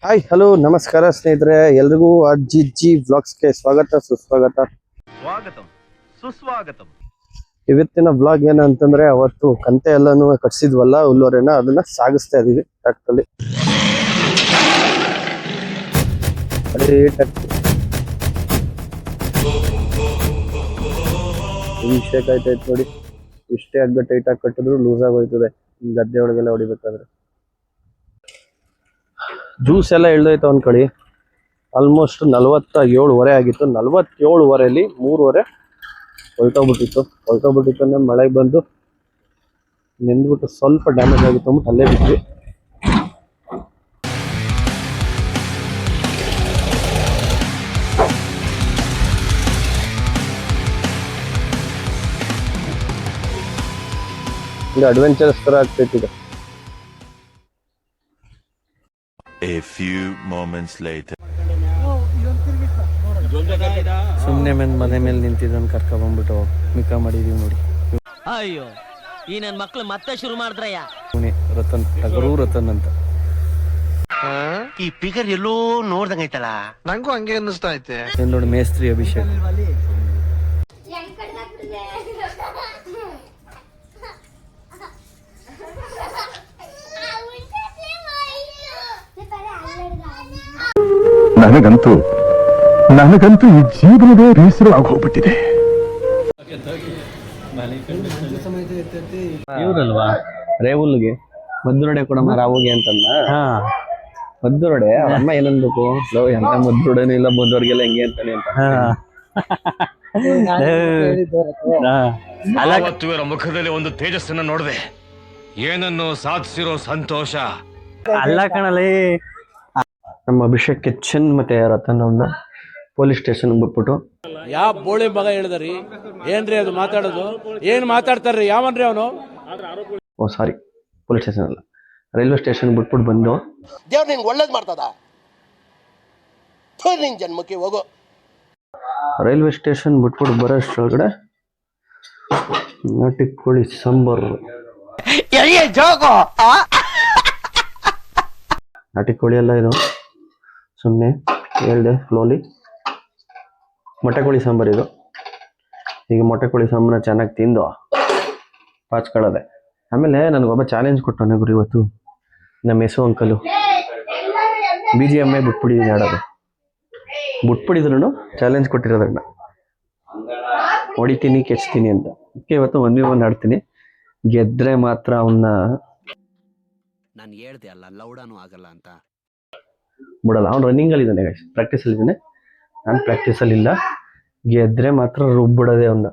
Hi hello ನಮಸ್ಕಾರ ಸ್ನೇಹಿತರೆ, ಎಲ್ರಿಗೂ ಅಜ್ಜಿ ವ್ಲಾಗ್ಸ್ಗೆ ಸ್ವಾಗತ ಸುಸ್ವಾಗತ. ಇವತ್ತಿನ ವ್ಲಾಗ್ ಏನಂತಂದ್ರೆ, ಅವತ್ತು ಕಂತೆ ಎಲ್ಲಾನು ಕಟ್ಸಿದ್ವಲ್ಲ ಹುಲ್ಲೋರೆನ, ಅದನ್ನ ಸಾಗಿಸ್ತಾ ಇದೀವಿ ಟ್ರಕ್ಕಲ್ಲಿ. ಶೇಕ್ ಆಯ್ತಾಯ್ತು ನೋಡಿ. ಇಷ್ಟೇ ಹಗ್ಗ ಟೈಟ್ ಆಗಿ ಕಟ್ಟಿದ್ರು ಲೂಸ್ ಆಗೋಯ್ತದೆ ಗದ್ದೆ ಒಳಗೆಲ್ಲ ಹೊಡಿಬೇಕಾದ್ರೆ. ಜ್ಯೂಸ್ ಎಲ್ಲ ಇಳ್ದೋಯ್ತು ಒಂದ್ ಕಡೆ. ಆಲ್ಮೋಸ್ಟ್ 47 ಆಗಿತ್ತು. 47 3 ಹೊಲ್ಟೋಗ್ಬಿಟ್ಟಿತ್ತು ಅಂದ್ರೆ ಮಳೆ ಬಂದು ನಿಂದ್ಬಿಟ್ಟು ಸ್ವಲ್ಪ ಡ್ಯಾಮೇಜ್ ಆಗಿತ್ತು ಅಂದ್ಬಿಟ್ಟು ಅಲ್ಲೇ ಬಿಟ್ವಿ. ಇದು ಅಡ್ವೆಂಚರಸ್ ತರ ಆಗ್ತೈತಿ ಈಗ. A few moments later. ಸುಮ್ನೆ ಮನೆ ಮೇಲೆ ನಿಂತಿದ್ದನ್ ಕರ್ಕ ಬಂದ್ಬಿಟ್ಟು ಮಿಕ್ಕ ಮಾಡಿದೀವಿ ನೋಡಿ. ಅಯ್ಯೋ, ಈ ನನ್ ಮಕ್ಳು ಮತ್ತೆ ಶುರು ಮಾಡಿದ್ರಯ್ಯ. ರತನ್ ಟಗರು ರತನ್ ಅಂತ. ಈ ಫಿಗರ್ ಎಲ್ಲೋ ನೋಡ್ದಂಗೈತಲ್ಲ, ನಂಗೂ ಹಂಗೆ ಅನ್ನಿಸ್ತಾ ಐತೆ. ನೋಡಿ ಮೇಸ್ತ್ರಿ ಅಭಿಷೇಕ್. ನನಗಂತೂ ಈ ಜೀವನವೇ ಬೇಸರ ಆಗೋಗ್ಬಿಟ್ಟಿದೆ. ಇವ್ರಲ್ವಾ ರೇವುಲ್ಗೆ ಮದ್ದೊಡೆ ಕೊಡಮ್ಮ ರಾವುಗೆ ಅಂತಂದ. ಮದ್ದೊಡೆ ಅಮ್ಮ ಏನನ್ಬೇಕು, ಎಂತ ಮದ್ದೊಡೆನೂ ಇಲ್ಲ ಮದ್ದವ್ರಿಗೆಲ್ಲ ಹೆಂಗೆ ಅಂತಾನೆ ಅಂತ. ಅವತ್ತು ಮುಖದಲ್ಲಿ ಒಂದು ತೇಜಸ್ಸನ್ನ ನೋಡಿದೆ, ಏನನ್ನು ಸಾಧಿಸಿರೋ ಸಂತೋಷ. ಅಲ್ಲ ಕಣಲಿ, ನಮ್ಮ ಅಭಿಷೇಕ್ ಕಿಚ್ಚನ್ ಮತ್ತೆ ರತನ್ ಅವ್ನ ಪೊಲೀಸ್ ಸ್ಟೇಷನ್ ಬಿಟ್ಬಿಟ್ಟು. ಯಾವ ಬೋಳಿ ಮಗ ಹೇಳಿದ್ರಿ ಏನ್ರಿ ಅದು ಮಾತಾಡೋದು? ಏನ್ ಮಾತಾಡ್ತಾರ್ರಿ? ಯಾವನ್ರಿ ಅವನು? ಓ ಸಾರಿ, ಪೊಲೀಸ್ ಸ್ಟೇಷನ್ ಅಲ್ಲ, ರೈಲ್ವೆ ಸ್ಟೇಷನ್ ಬಿಟ್ಬಿಟ್ಟು ಬಂದು. ದೇವ್ರು ನಿಂಗೆ ಒಳ್ಳೇದ್ ಮಾಡ್ತದ, ನಿನ್ ಜನ್ಮಕ್ಕೆ ಹೋಗೋ. ರೈಲ್ವೆ ಸ್ಟೇಷನ್ ಬಿಟ್ಬಿಟ್ಟು ಬರೋಷ್ಟ್ರೊಳಗಡೆ ನಾಟಿ ಕೋಳಿ ಸಾಂಬಾರು. ನಾಟಿ ಕೋಳಿ ಎಲ್ಲ ಇದು ಸುಮ್ಮನೆ ಹೇಳ್ದೆ ಫ್ಲೋಲಿ. ಮೊಟ್ಟೆ ಕೋಳಿ ಸಾಂಬಾರು ಇದು. ಈಗ ಮೊಟ್ಟೆ ಕೋಳಿ ಸಾಂಬಾರನ್ನ ಚೆನ್ನಾಗಿ ತಿಂದು ಪಾಚ್ಕೊಳ್ಳೋದೆ. ಆಮೇಲೆ ನನಗೊಬ್ಬ ಚಾಲೆಂಜ್ ಕೊಟ್ಟವನೆ ಗುರು ಇವತ್ತು, ನಮ್ಮ ಯಶು ಅಂಕಲು. BGM ಬಿಟ್ಬಿಟ್ಟಿದ್ದೀನಿ ಆಡೋದು. ಬಿಟ್ಬಿಟ್ಟಿದ್ರು ಚಾಲೆಂಜ್ ಕೊಟ್ಟಿರೋದನ್ನ ಹೊಡಿತೀನಿ ಕೆಚ್ತೀನಿ ಅಂತ. ಅದಕ್ಕೆ ಇವತ್ತು 1v1 ಆಡ್ತೀನಿ. ಗೆದ್ರೆ ಮಾತ್ರ ಅವನ್ನ ನಾನು ಹೇಳ್ದೆ ಅಲ್ಲ, ಲೌಡಾನು ಆಗಲ್ಲ ಅಂತ. ಬಿಡಲ್ಲ. ಅವ್ನು ರನ್ನಿಂಗಲ್ಲಿ ಇದ್ದಾನೆ, ಪ್ರಾಕ್ಟೀಸಲ್ಲಿ ಇದ್ದಾನೆ. ನಾನು ಪ್ರಾಕ್ಟೀಸಲ್ಲಿ ಇಲ್ಲ. ಗೆದ್ರೆ ಮಾತ್ರ ರುಬ್ಬಿಡೋದೆ ಅವನ್ನ.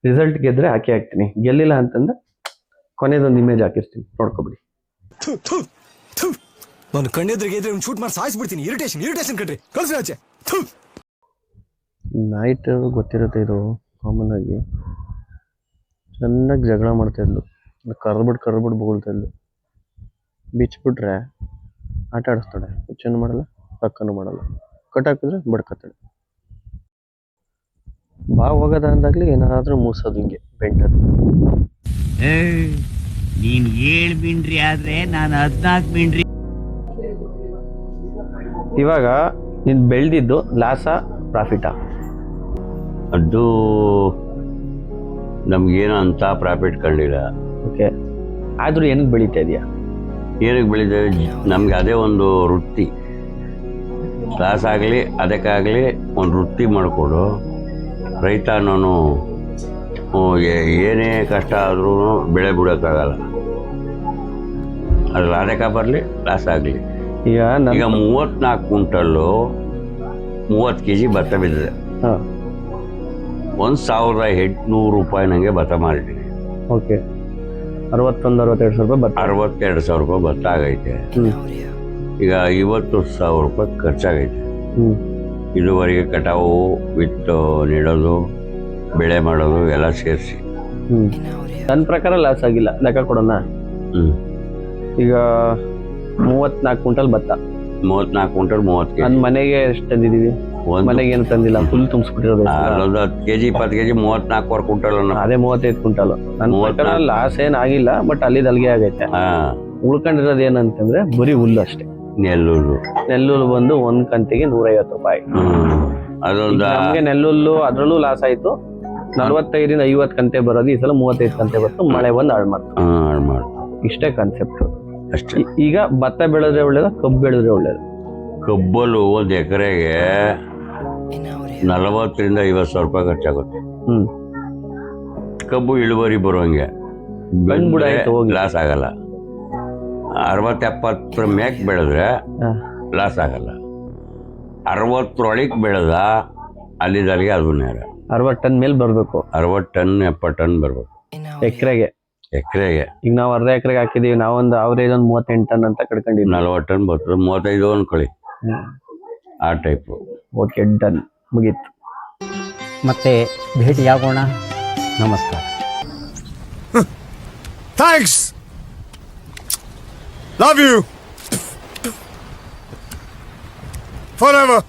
ರಿಸಲ್ಟ್ ಗೆದ್ರೆ ಹಾಕ್ತೀನಿ, ಗೆಲ್ಲಿಲ್ಲ ಅಂತಂದ್ರೆ ಕೊನೆದೊಂದು ಇಮೇಜ್ ಹಾಕಿರ್ತೀನಿ, ನೋಡ್ಕೊಬಿಡಿ. ನಾನು ಕಣ್ಣೆದ್ರಿಗೆ ಶೂಟ್ ಮಾಡಿ ಸಾಯಿಸ್ಬಿಡ್ತೀನಿ. ಇರಿಟೇಷನ್ ಕಣ್ರಿ, ಕಳ್ಸಿ ಆಚೆ. ನೈಟ್ ಗೊತ್ತಿರುತ್ತೆ, ಇದು ಕಾಮನ್ ಆಗಿ ಚೆನ್ನಾಗಿ ಜಗಳ ಮಾಡ್ತಾ ಇದ್ಲು. ಕರ್ಬಿಟ್ಟು ಬೊಗಳ್ತಾ ಇದ್ಲು. ಬಿಚ್ಬಿಟ್ರೆ ಆಟ ಆಡಿಸ್ತಾಳೆ, ಹುಚ್ಚನ್ನು ಮಾಡಲ್ಲ, ಪಕ್ಕನೂ ಮಾಡಲ್ಲ. ಕಟ್ ಹಾಕಿದ್ರೆ ಬಡ್ಕತ್ತಾಳೆ. ಬಾ ಹೋಗೋದ ಅಂದಾಗ್ಲಿ ಏನಾದ್ರೂ ಮೂಸೋದು, ಹಿಂಗೆ ಬೆಂಟದು. ನೀನ್ 7 ಮಿಂಡ್ರಿ ಆದ್ರೆ ನಾನು 14 ಮಿಂಡ್ರಿ. ಇವಾಗ ನೀನ್ ಬೆಳ್ದಿದ್ದು ಲಾಸಾ ಪ್ರಾಫಿಟಾ? ಅದು ನಮ್ಗೇನೋ ಅಂತ ಪ್ರಾಫಿಟ್ ಕಂಡಿಲ್ಲ. ಓಕೆ, ಆದ್ರೂ ಏನಕ್ಕೆ ಬೆಳೀತಾ ಇದೆಯಾ? ಏನಕ್ಕೆ ಬೆಳೀತೇವೆ? ನಮ್ಗೆ ಅದೇ ಒಂದು ವೃತ್ತಿ. ಲಾಸ್ ಆಗಲಿ ಅದಕ್ಕಾಗಲಿ ಒಂದು ವೃತ್ತಿ ಮಾಡಿಕೊಡು. ರೈತ ಅನ್ನೋನು ಏನೇ ಕಷ್ಟ ಆದ್ರೂ ಬೆಳೆ ಬಿಡೋಕ್ಕಾಗಲ್ಲ. ಅದು ಲಾಭ ಬರಲಿ ಲಾಸ್ ಆಗಲಿ. ಈಗ 34 ಕ್ವಿಂಟಲ್ಲು 30 kg ಭತ್ತ ಬಿದ್ದಿದೆ. 1800 ರೂಪಾಯಿ ನನಗೆ ಭತ್ತ ಮಾಡಿದ್ದೀನಿ. ಓಕೆ, 61-62 ಸಾವಿರ ರೂಪಾಯಿ ಭತ್ತ. 62,000 ರೂಪಾಯಿ ಭತ್ತ ಆಗೈತೆ. ಈಗ 50,000 ರೂಪಾಯಿ ಖರ್ಚಾಗೈತೆ. ಇದುವರೆಗೆ ಕಟಾವು, ವಿತ್ತು ನೀಡೋದು, ಬೆಳೆ ಮಾಡೋದು ಎಲ್ಲ ಸೇರಿಸಿ. ನನ್ನ ಪ್ರಕಾರ ಲಾಸ್ ಆಗಿಲ್ಲ, ಲೆಕ್ಕ ಕೊಡೋಣ. ಈಗ 34 ಕ್ವಿಂಟಲ್ ಭತ್ತ, 34 ಕ್ವಿಂಟಲ್ 30 kg. ನನ್ನ ಮನೆಗೆ ಎಷ್ಟು ತಂದಿದ್ದೀವಿ? ಮನೆಗೆ ಏನು ತಂದಿಲ್ಲ, ಫುಲ್ ತುಂಬಿಸ್ಬಿಟ್ಟಿರೋದು. 10 kg 20 kg 34 quintal. ಅದೇ 35 ಕ್ವಿಂಟಲ್. ನನ್ನ ಪ್ರಕಾರ ಲಾಸ್ ಏನಾಗಿಲ್ಲ, ಬಟ್ ಅಲ್ಲಿಗೆ ಆಗೈತೆ. ಉಳ್ಕೊಂಡಿರೋದು ಏನಂತಂದ್ರೆ ಬರೀ ಹುಲ್ಲು ಅಷ್ಟೇ. ನೆಲ್ಲೂರು ಬಂದು ಒಂದ್ ಕಂತಿಗೆ 150 ರೂಪಾಯಿ. ಅದೊಂದು ನಮ್ಗೆ ನೆಲ್ಲುಲ್ಲು ಅದ್ರಲ್ಲೂ ಲಾಸ್ ಆಯ್ತು. 45ರಿಂದ 50 ಕಂತೆ ಬರೋದು, ಈ ಸಲ 35 ಕಂತೆ ಬಂತು. ಮಳೆ ಬಂದು ಹಾಳು ಮಾಡ್ತು. ಇಷ್ಟೇ ಕಾನ್ಸೆಪ್ಟ್ ಅಷ್ಟೇ. ಈಗ ಭತ್ತ ಬೆಳೆದ್ರೆ ಒಳ್ಳೇದು, ಕಬ್ಬು ಬೆಳೆದ್ರೆ ಒಳ್ಳೇದು? ಕಬ್ಬಲು ಒಂದು ಎಕರೆಗೆ 40ರಿಂದ 50 ಸಾವಿರ ರೂಪಾಯಿ ಖರ್ಚಾಗುತ್ತೆ. ಕಬ್ಬು ಇಳುವರಿ ಬರುವಂಗೆ ಲಾಸ್ ಆಗಲ್ಲ. 60-70 ಮೇಕ್ ಬೆಳೆದ್ರೆ ಲಾಸ್ ಆಗಲ್ಲ. 60ರೊಳಗೆ ಬೆಳೆದ ಅಲ್ಲಿಗೆ ಅದು ನೇರ 60 ಟನ್ ಮೇಲೆ ಬರ್ಬೇಕು. 60 ಟನ್ 70 ಟನ್ ಬರ್ಬೇಕು ಎಕರೆಗೆ. ಈಗ ನಾವು ಅರ್ಧ ಎಕರೆಗೆ ಹಾಕಿದೀವಿ, ನಾವೊಂದು ಅವರೇಜ್ ಒಂದು 38 ಟನ್ ಅಂತ ಕಡ್ಕೊಂಡಿದ್ವಿ. 40 ಟನ್ ಬರ್ತದೆ, 35 ಅನ್ಕೊಳ್ಳಿ. ಆ ಟೈಪು. ಓಕೆ, ಡನ್, ಮುಗೀತು. ಮತ್ತೆ ಭೇಟಿಯಾಗೋಣ. ನಮಸ್ಕಾರ. Thanks, love you for ever.